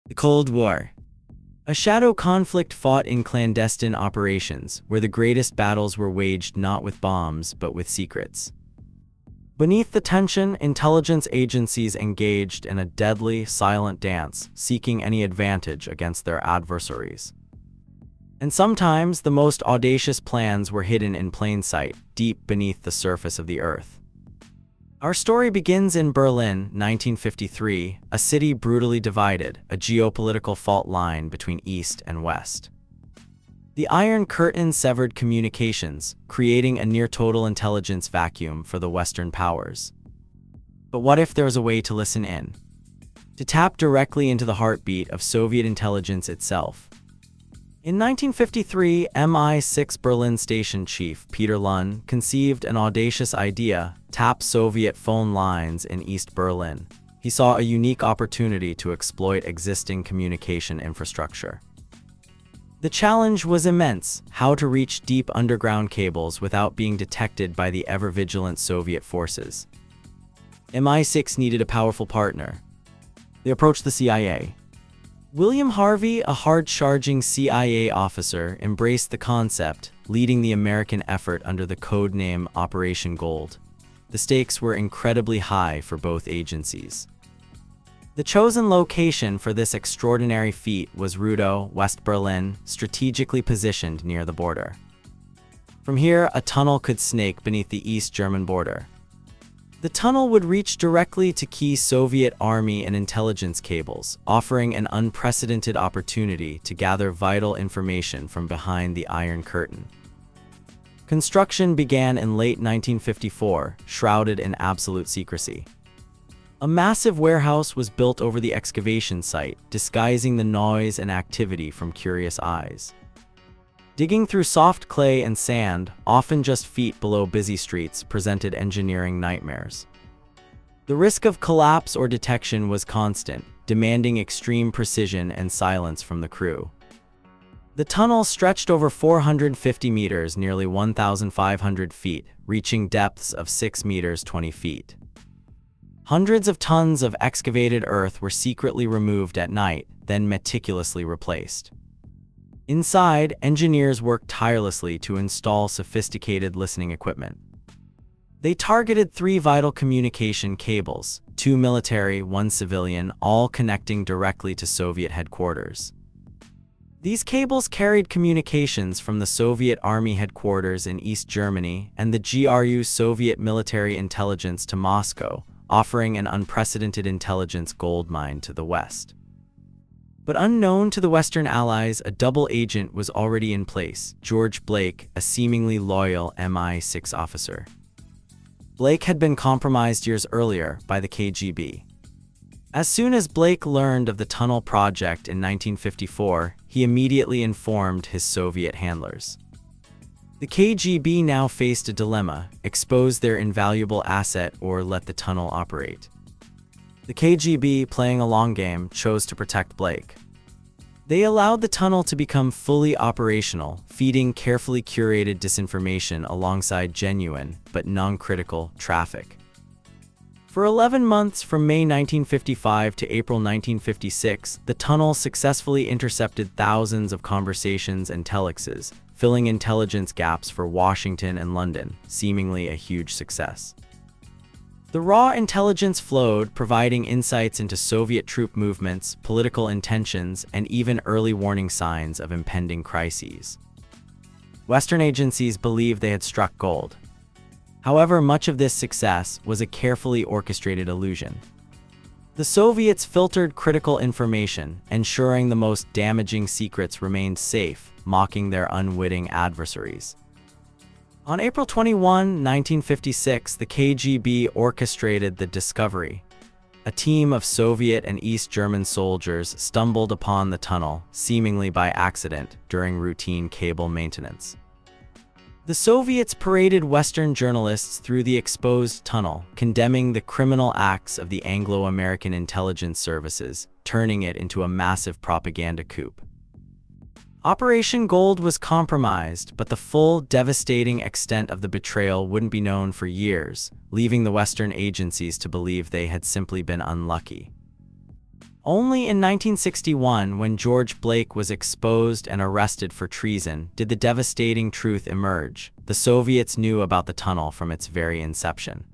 The Cold War. A shadow conflict fought in clandestine operations, where the greatest battles were waged not with bombs but with secrets. Beneath the tension, intelligence agencies engaged in a deadly, silent dance, seeking any advantage against their adversaries. And sometimes, the most audacious plans were hidden in plain sight, deep beneath the surface of the earth. Our story begins in Berlin, 1953, a city brutally divided, a geopolitical fault line between East and West. The Iron Curtain severed communications, creating a near-total intelligence vacuum for the Western powers. But what if there was a way to listen in? To tap directly into the heartbeat of Soviet intelligence itself? In 1953, MI6 Berlin Station Chief Peter Lunn conceived an audacious idea: tap Soviet phone lines in East Berlin. He saw a unique opportunity to exploit existing communication infrastructure. The challenge was immense: how to reach deep underground cables without being detected by the ever-vigilant Soviet forces. MI6 needed a powerful partner. They approached the CIA. William Harvey, a hard-charging CIA officer, embraced the concept, leading the American effort under the codename Operation Gold. The stakes were incredibly high for both agencies. The chosen location for this extraordinary feat was Rudow, West Berlin, strategically positioned near the border. From here, a tunnel could snake beneath the East German border. The tunnel would reach directly to key Soviet Army and intelligence cables, offering an unprecedented opportunity to gather vital information from behind the Iron Curtain. Construction began in late 1954, shrouded in absolute secrecy. A massive warehouse was built over the excavation site, disguising the noise and activity from curious eyes. Digging through soft clay and sand, often just feet below busy streets, presented engineering nightmares. The risk of collapse or detection was constant, demanding extreme precision and silence from the crew. The tunnel stretched over 450 meters, nearly 1,500 feet, reaching depths of 6 meters 20 feet. Hundreds of tons of excavated earth were secretly removed at night, then meticulously replaced. Inside, engineers worked tirelessly to install sophisticated listening equipment. They targeted 3 vital communication cables, 2 military, 1 civilian, all connecting directly to Soviet headquarters. These cables carried communications from the Soviet Army headquarters in East Germany and the GRU Soviet military intelligence to Moscow, offering an unprecedented intelligence goldmine to the West. But unknown to the Western allies, a double agent was already in place: George Blake, a seemingly loyal MI6 officer. Blake had been compromised years earlier by the KGB. As soon as Blake learned of the tunnel project in 1954, he immediately informed his Soviet handlers. The KGB now faced a dilemma: expose their invaluable asset or let the tunnel operate. The KGB, playing a long game, chose to protect Blake. They allowed the tunnel to become fully operational, feeding carefully curated disinformation alongside genuine, but non-critical, traffic. For 11 months, from May 1955 to April 1956, the tunnel successfully intercepted thousands of conversations and telexes, filling intelligence gaps for Washington and London, seemingly a huge success. The raw intelligence flowed, providing insights into Soviet troop movements, political intentions, and even early warning signs of impending crises. Western agencies believed they had struck gold. However, much of this success was a carefully orchestrated illusion. The Soviets filtered critical information, ensuring the most damaging secrets remained safe, mocking their unwitting adversaries. On April 21, 1956, the KGB orchestrated the discovery. A team of Soviet and East German soldiers stumbled upon the tunnel, seemingly by accident, during routine cable maintenance. The Soviets paraded Western journalists through the exposed tunnel, condemning the criminal acts of the Anglo-American intelligence services, turning it into a massive propaganda coup. Operation Gold was compromised, but the full, devastating extent of the betrayal wouldn't be known for years, leaving the Western agencies to believe they had simply been unlucky. Only in 1961, when George Blake was exposed and arrested for treason, did the devastating truth emerge. The Soviets knew about the tunnel from its very inception.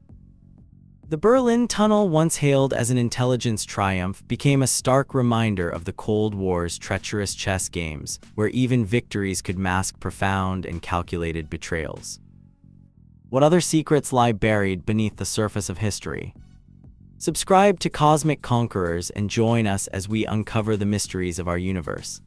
The Berlin Tunnel, once hailed as an intelligence triumph, became a stark reminder of the Cold War's treacherous chess games, where even victories could mask profound and calculated betrayals. What other secrets lie buried beneath the surface of history? Subscribe to Cosmic Conquerors and join us as we uncover the mysteries of our universe.